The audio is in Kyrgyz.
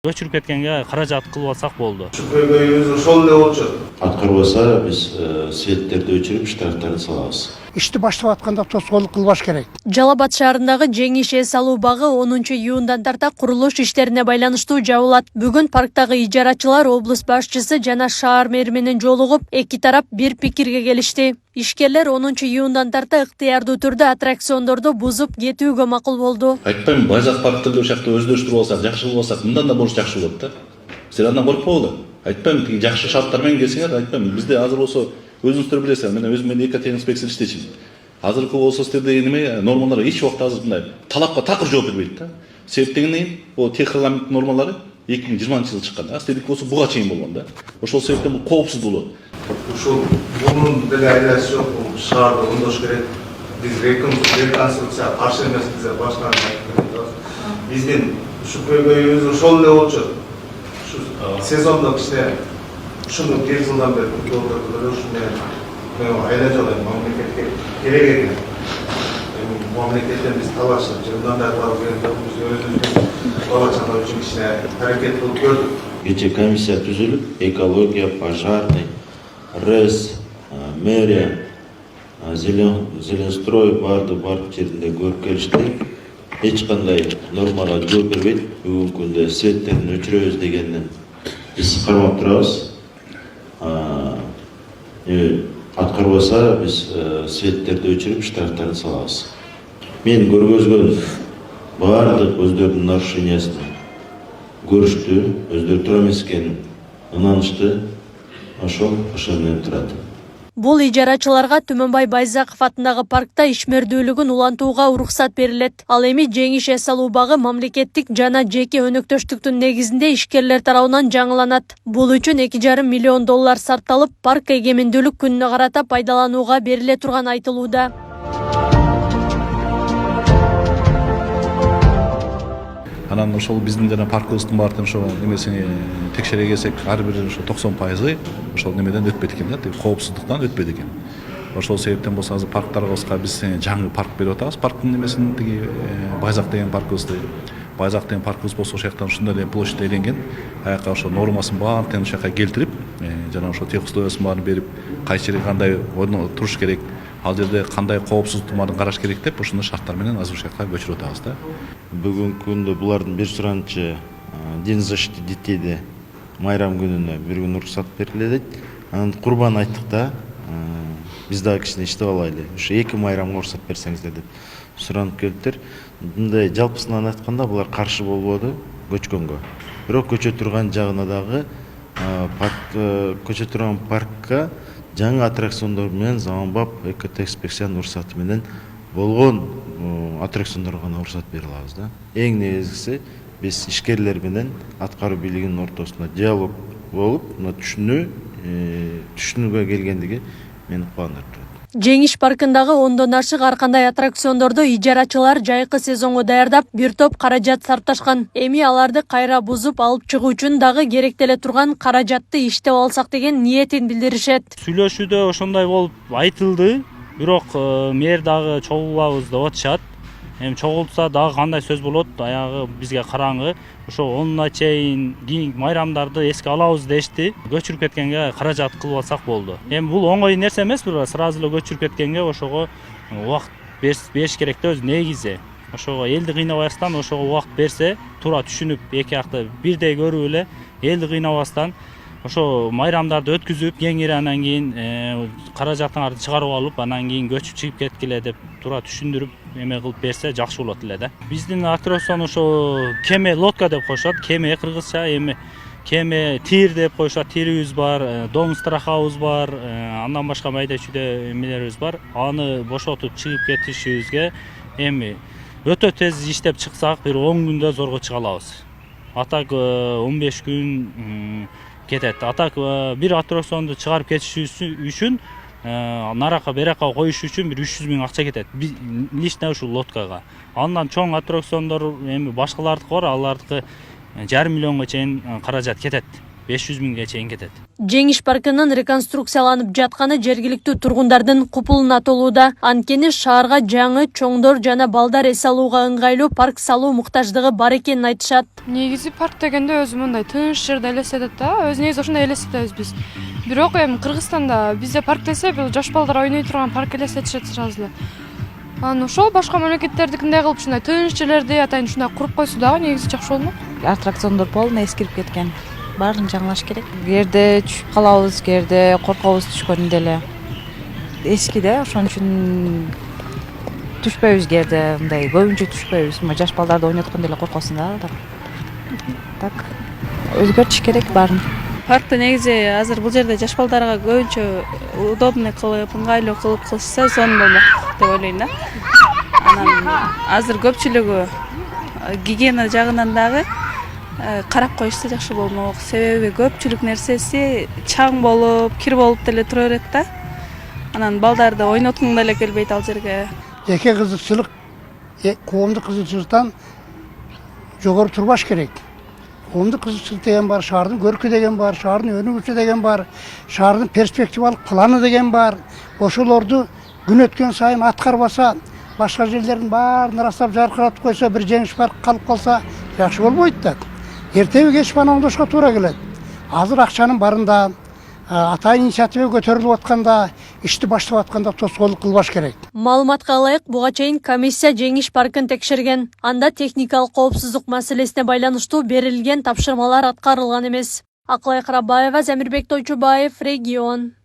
көчүрүп кеткенге каражат кылып алсак болду. Көйгөйүбүз ошол эле болчу. Аткарбаса биз светтерди өчүрүп штрафтарды салабыз. Ишти баштап атканда тоскоолдук кылбаш керек. Жалал Абад шаарындагы Жеңиш эс алуу багы 10-июндан тарта курулуш иштерине байланыштуу жабылат. Бүгүн парктагы ижарачылар облус башчысы жана шаар мэри менен жолугуп, эки тарап бир пикирге келишти. Ишкерлер 10-июндан тарта ыктыярдуу түрдө аттракциондорду бузуп кетүүгө макул болду. Айтпайм, Байзак парктерде ошакта өздөштүрүп алсак, жакшы кылып алсак, мындан да болуш жакшы болот да. Силер андан коркпогула. Айтпайм, тиги жакшы шарттар менен келсеңер, айтпайм, бизде азыр болсо өзүңүздөр билесиздер, мен өзүм экотехинспекция иштечимин. Азыркы болсо силерде неме нормалар эч убакта азыр мындай талапка такыр жооп бербейт да. Себеп дегенен бул техрегламент нормалары 2020-жылы чыккан. Астедик болсо буга чейин болгон да. Ошол себептен бул коопсуз болот. Ушул мунун деле айласы жок, бул шаарды оңдош керек. Биз реконструкция каршы эмеспиз, башканы айтып атабыз. Биздин ушу көйгөйүбүз ошол эле болчу. Ушу сезондук иште ушуну бир жылдан бери күтүп ушуну мен айла жалайм, мамлекетке керек экен. Мамлекеттен биз талашып, жылдан бери биз өзүбүздүн бала чага үчүн кичине аракет кылып көрдүк. Кечээ комиссия түзүлүп, экология, пожарный, РЭС, мэрия, Зеленстрой барды жеринде көрүп келишти. Эч кандай нормага жооп бербейт. Бүгүнкү күндө светтерин өчүрөбүз дегенден биз кармап турабыз. Аткарбаса биз светтерди өчүрүп штрафтарды салабыз. Мен көргөзгөн баардык өздөрүнүн нарушениясын көрүштү, өздөрү туура эмес экенин ынанышты. Ошол менен турат. Бул ижарачыларга Түмөнбай Байзаков атындагы паркта ишмердүүлүгүн улантууга уруксат берилет. Ал эми Жеңиш эс алуу багы мамлекеттик жана жеке өнөктөштүктүн негизинде ишкерлер тарабынан жаңыланат. Бул үчүн 2,5 миллион доллар сарпталып, парк эгемендүүлүк күнүнө карата пайдаланууга бериле турган айтылууда. Анан ошол биздин жана паркыбыздын баардыгын ошо немесини текшере келсек, ар бир ошо 90% ошол немеден өтпөйт экен да, коопсуздуктан өтпөйт экен. Ошол себептен болсо азыр парктарыбызга биз жаңы парк берип атабыз. Парктын немесин тиги Байзак деген паркыбызды, Байзак деген паркыбыз болсо ошол жактан ушундай эле площадь ээленген. Аяка ошо нормасын баарын тең ошол жака келтирип, жана ошо тех условиясын баарын берип, кайсы жерге кандай туруш керек, ал жерде кандай коопсуздуктун баарын караш керек деп ушундай шарттар менен азыр ушул жака көчүрүп атабыз да. Бүгүнкү күндө булардын бир суранычы День защиты детейде майрам күнүнө бир күн уруксат бериле дейт. Анан курбан айттыкта биз дагы кичине иштеп алайлы. Ушу 2 майрамга уруксат берсеңиздер деп суранып келиптир. Мындай жалпысынан айтканда булар каршы болбоду көчкөнгө. Бирок көчө турган жагына дагы көчө турган паркка жаңы аттракциондор менен заманбап экотехинспекциянын уруксаты менен болгон аттракциондорго гана уруксат бере алабыз да. Эң негизгиси биз ишкерлер менен аткаруу бийлигинин ортосунда диалог болуп, түшүнүүгө келгендиги мени кубандырып турат. Жеңиш паркындагы 10дон ашык ар кандай аттракциондорду ижарачылар жайкы сезонго даярдап, бир топ каражат сарпташкан. Эми аларды кайра бузуп алып чыгуу үчүн дагы керектеле турган каражатты иштеп алсак деген ниетин билдиришет. Сүйлөшүүдө ошондой болуп айтылды, бирок мэр дагы чогулабыз деп атышат. Эми чогултса дагы кандай сөз болот, аягы бизге караңгы. Ошо 10-на чейин майрамдарды эске алабыз дешти. Көчүрүп кеткенге каражат кылып алсак болду. Эми бул оңой нерсе эмес, бирок сразу эле көчүрүп кеткенге ошого убакыт бериш керек да, өз негизи. Ошого элди кыйнабастан, ошого убакыт берсе, туура түшүнүп, эки жакты бирдей көрүп эле, элди кыйнабастан ошо майрамдарды өткүзүп, кеңири анан кийин каражаттарды чыгарып алып, анан кийин көчүп чыгып кеткиле деп туура түшүндүрүп эме кылып берсе жакшы болот эле да. Биздин аттракцион ошо кеме лодка деп коюшат, кеме кыргызча, эми кеме тир деп коюшат, тирибиз бар, дом страхабыз бар, андан башка майда чүйдө эмелерибиз бар. Аны бошотуп чыгып кетишибизге эми өтө тез иштеп чыксак, бир 10 күндө зорго чыга алабыз. Атак 15 күн кетет. Атак бир аттракционду чыгарып кетиш үчүн нарака берака коюш үчүн бир 300 000 акча кетет. Лично ушул лодкага. Андан чоң аттракциондор эми башкалардыкы бар, алардыкы 1,5 миллионго чейин каражат кетет. 500 миңге чейин кетет. Жеңиш паркынын реконструкцияланып жатканы жергиликтүү тургундардын купулуна толууда. Анткени шаарга жаңы чоңдор жана балдар эс алууга ыңгайлуу парк салуу муктаждыгы бар экенин айтышат. Негизи парк дегенде өзү мындай тыныч жерде элестетет да, өзү негизи ошондой элестетебиз биз. Бирок эми Кыргызстанда бизде парк десе бул жаш балдар ойной турган парк элестетишет сразу эле. Анан ошол башка мамлекеттердикиндей кылып ушундай тыныч жерлерди атайын ушундай куруп койсо дагы негизи жакшы болмок. Аттракциондор полный эскирип кеткен. Баарын жаңылаш керек. Кээрде түшүп калабыз, кээрде коркобуз түшкөнүндө эле. Эски да, ошон үчүн түшпөйбүз кээрде, мындай көбүнчө түшпөйбүз. Жаш балдарды ойноткондо эле коркосуң да. Так, өзгөртүш керек баарын. Паркты негизи азыр бул жерде жаш балдарга көбүнчө удобный кылып, ыңгайлуу кылып кылышса сонун болмок деп ойлойм да. Анан азыр көпчүлүгү гигиена жагынан дагы карап коюшса жакшы болмок. Себеби көпчүлүк нерсеси чаң болуп, кир болуп деле тура берет да. Анан балдарды ойноткуң деле келбейт ал жерге. Жеке кызыкчылык, коомдук кызыкчылыктан жогору турбаш керек. Коомдук кызыкчылык деген бар, шаардын көркү деген бар, шаардын өнүгүүсү деген бар, шаардын перспективалык планы деген бар. Ошолорду күн өткөн сайын аткарбаса, башка жерлердин баарын ырастап жаркыратып койсо, бир жеңиш парк калып калса жакшы болбойт да. Эртеби кеч оңдошко туура келет. Азыр акчанын барында, атайын инициатива көтөрүлүп атканда, ишти баштап атканда тоскоолдук кылбаш керек. Маалыматка ылайык, буга чейин комиссия Жеңиш паркын текшерген. Анда техникалык коопсуздук маселесине байланыштуу берилген тапшырмалар аткарылган эмес. Акылай Карабаева, Замирбек Тойчубаев, Регион.